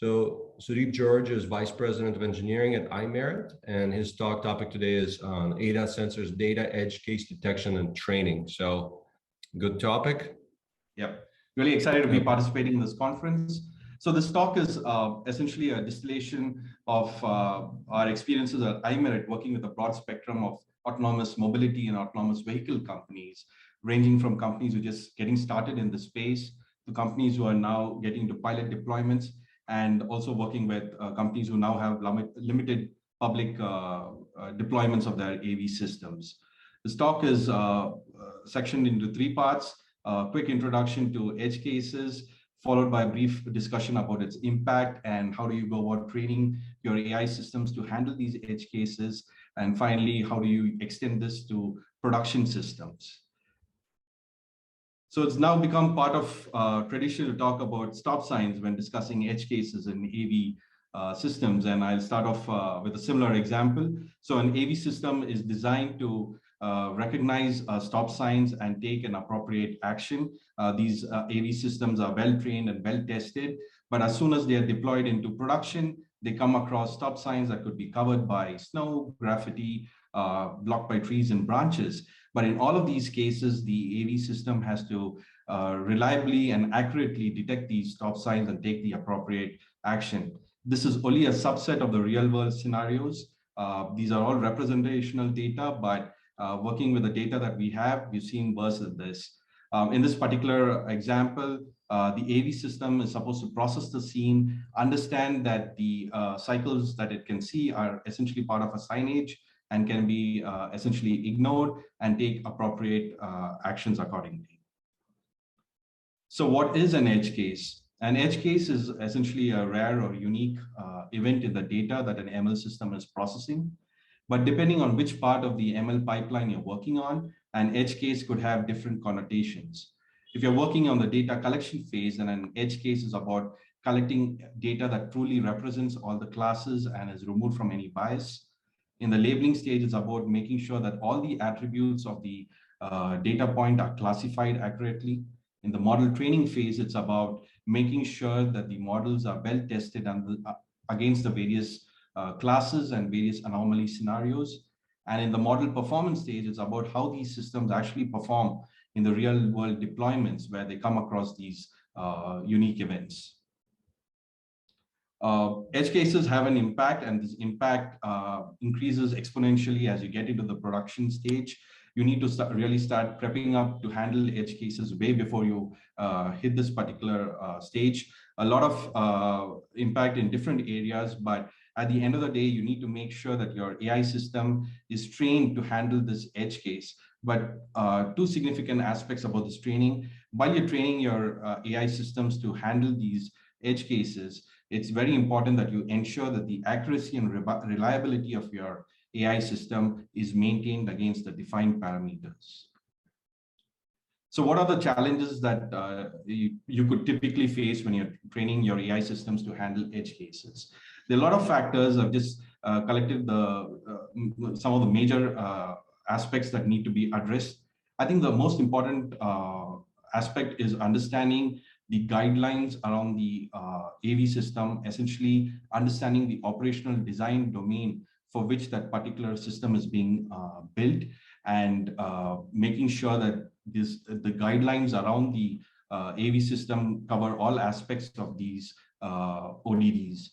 So Sudeep George is Vice President of Engineering at iMerit, and his talk topic today is on ADAS sensors, data, edge case detection, and training. So good topic. Yep, really excited to be participating in this conference. So this talk is essentially a distillation of our experiences at iMerit, working with a broad spectrum of autonomous mobility and autonomous vehicle companies, ranging from companies who are just getting started in the space to companies who are now getting to pilot deployments, and also working with companies who now have limited public deployments of their AV systems. This talk is sectioned into three parts: a quick introduction to edge cases, followed by a brief discussion about its impact and how do you go about training your AI systems to handle these edge cases, and finally, how do you extend this to production systems. So it's now become part of tradition to talk about stop signs when discussing edge cases in AV systems. And I'll start off with a similar example. So an AV system is designed to recognize stop signs and take an appropriate action. These AV systems are well trained and well tested, but as soon as they are deployed into production, they come across stop signs that could be covered by snow, graffiti, blocked by trees and branches. But in all of these cases, the AV system has to reliably and accurately detect these stop signs and take the appropriate action. This is only a subset of the real world scenarios. These are all representational data, but working with the data that we have, we've seen worse than this. In this particular example, the AV system is supposed to process the scene, understand that the cycles that it can see are essentially part of a signage and can be essentially ignored, and take appropriate actions accordingly. So what is an edge case? An edge case is essentially a rare or unique event in the data that an ML system is processing. But depending on which part of the ML pipeline you're working on, an edge case could have different connotations. If you're working on the data collection phase, then an edge case is about collecting data that truly represents all the classes and is removed from any bias. In the labeling stage, it's about making sure that all the attributes of the data point are classified accurately. In the model training phase, it's about making sure that the models are well tested against the various classes and various anomaly scenarios. And in the model performance stage, it's about how these systems actually perform in the real world deployments where they come across these unique events. Edge cases have an impact, and this impact increases exponentially as you get into the production stage. You need to really start prepping up to handle edge cases way before you hit this particular stage. A lot of impact in different areas, but at the end of the day, you need to make sure that your AI system is trained to handle this edge case. But two significant aspects about this training: while you're training your AI systems to handle these edge cases, it's very important that you ensure that the accuracy and reliability of your AI system is maintained against the defined parameters. So what are the challenges that you could typically face when you're training your AI systems to handle edge cases? There are a lot of factors. I've just collected some of the major aspects that need to be addressed. I think the most important aspect is understanding the guidelines around the AV system, essentially understanding the operational design domain for which that particular system is being built, and making sure that the guidelines around the AV system cover all aspects of these ODDs.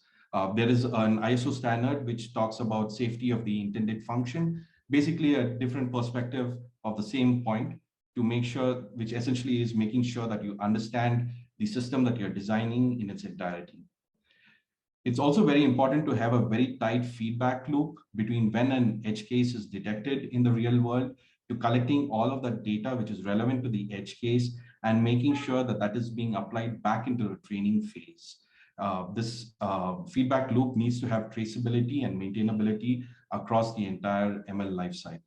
There is an ISO standard which talks about safety of the intended function, basically a different perspective of the same point, to make sure, which essentially is making sure that you understand the system that you're designing in its entirety. It's also very important to have a very tight feedback loop between when an edge case is detected in the real world to collecting all of that data which is relevant to the edge case and making sure that that is being applied back into the training phase. This feedback loop needs to have traceability and maintainability across the entire ML lifecycle.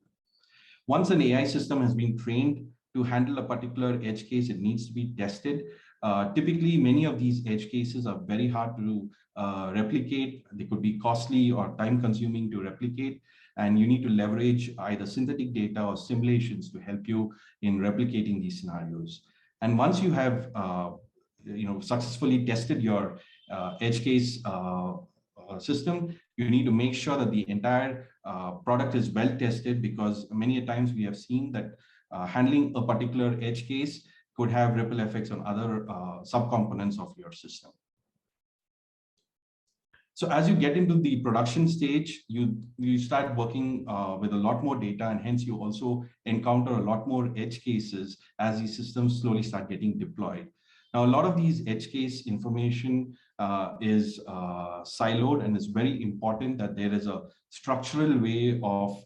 Once an AI system has been trained to handle a particular edge case, it needs to be tested. Typically, many of these edge cases are very hard to replicate. They could be costly or time-consuming to replicate, and you need to leverage either synthetic data or simulations to help you in replicating these scenarios. And once you have successfully tested your edge case system, you need to make sure that the entire product is well tested, because many a times we have seen that handling a particular edge case could have ripple effects on other subcomponents of your system. So as you get into the production stage, you start working with a lot more data, and hence you also encounter a lot more edge cases as these systems slowly start getting deployed. Now, a lot of these edge case information is siloed, and it's very important that there is a structural way of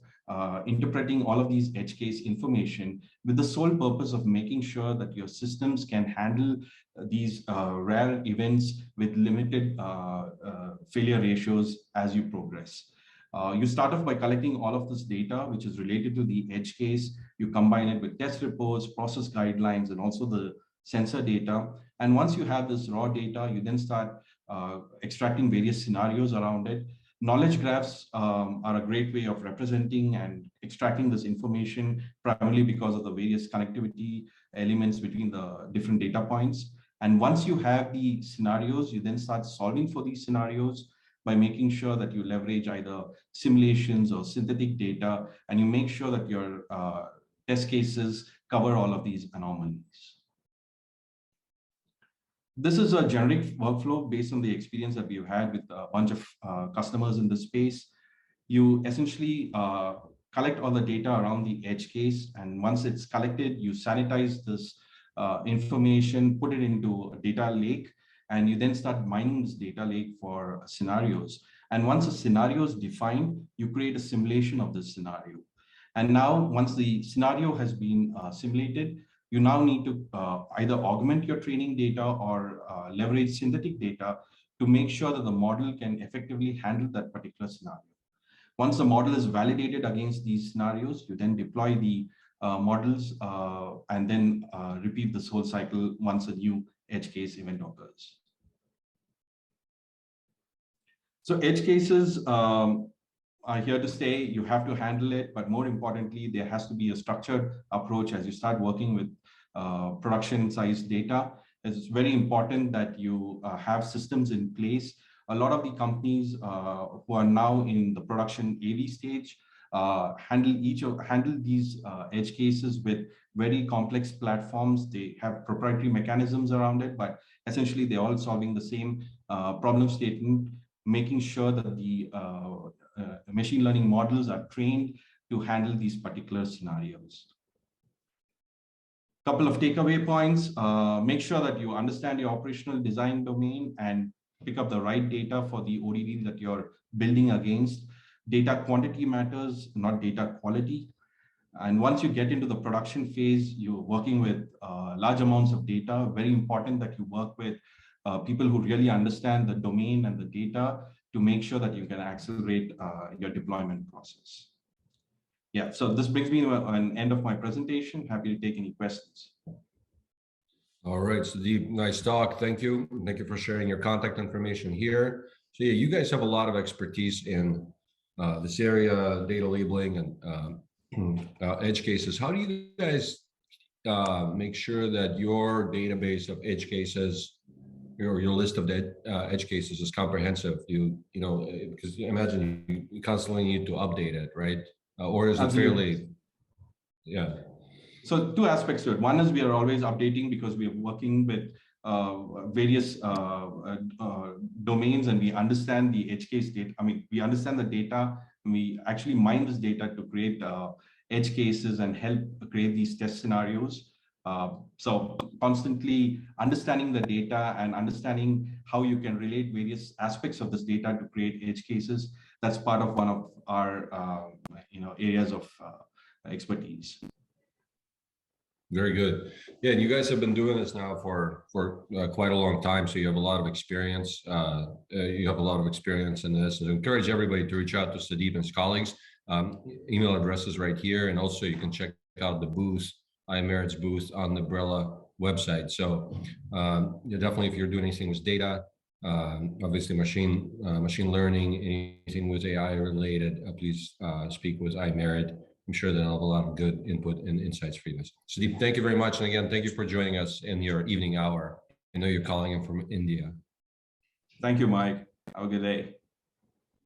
interpreting all of these edge case information with the sole purpose of making sure that your systems can handle these rare events with limited failure ratios as you progress. You start off by collecting all of this data, which is related to the edge case. You combine it with test reports, process guidelines, and also the sensor data. And once you have this raw data, you then start extracting various scenarios around it. Knowledge graphs are a great way of representing and extracting this information, primarily because of the various connectivity elements between the different data points. And once you have the scenarios, you then start solving for these scenarios by making sure that you leverage either simulations or synthetic data, and you make sure that your test cases cover all of these anomalies. This is a generic workflow based on the experience that we've had with a bunch of customers in this space. You essentially collect all the data around the edge case, and once it's collected, you sanitize this information, put it into a data lake, and you then start mining this data lake for scenarios. And once a scenario is defined, you create a simulation of this scenario. And now, once the scenario has been simulated, you now need to either augment your training data or leverage synthetic data to make sure that the model can effectively handle that particular scenario. Once the model is validated against these scenarios, you then deploy the models and then repeat this whole cycle once a new edge case event occurs. So edge cases are here to stay. You have to handle it, but more importantly, there has to be a structured approach as you start working with production-sized data. It's very important that you have systems in place. A lot of the companies who are now in the production AV stage handle these edge cases with very complex platforms. They have proprietary mechanisms around it, but essentially they're all solving the same problem statement, making sure that the machine learning models are trained to handle these particular scenarios. Couple of takeaway points. Make sure that you understand your operational design domain and pick up the right data for the ODD that you're building against. Data quantity matters, not data quality. And once you get into the production phase, you're working with large amounts of data. Very important that you work with people who really understand the domain and the data to make sure that you can accelerate your deployment process. Yeah, so this brings me to an end of my presentation. Happy to take any questions. All right, Sudeep, nice talk. Thank you. Thank you for sharing your contact information here. So yeah, you guys have a lot of expertise in this area, data labeling and edge cases. How do you guys make sure that your database of edge cases, your list of the edge cases is comprehensive? You know, because I imagine you constantly need to update it, right? Or is it fairly, yeah. So two aspects to it. One is we are always updating because we are working with various domains, and we understand the edge case data. I mean, we understand the data, and we actually mine this data to create edge cases and help create these test scenarios. So constantly understanding the data and understanding how you can relate various aspects of this data to create edge cases. That's part of one of our areas of expertise. Very good. Yeah, and you guys have been doing this now for quite a long time, so you have a lot of experience. You have a lot of experience in this, and I encourage everybody to reach out to Sudeep and his colleagues. Email address is right here, and also you can check out the booth, iMerit's booth on the Brella website. So definitely, if you're doing anything with data, obviously machine learning, anything with AI related, please speak with iMerit. I'm sure they'll have a lot of good input and insights for you guys. Sudeep, thank you very much. And again, thank you for joining us in your evening hour. I know you're calling in from India. Thank you, Mike. Have a good day.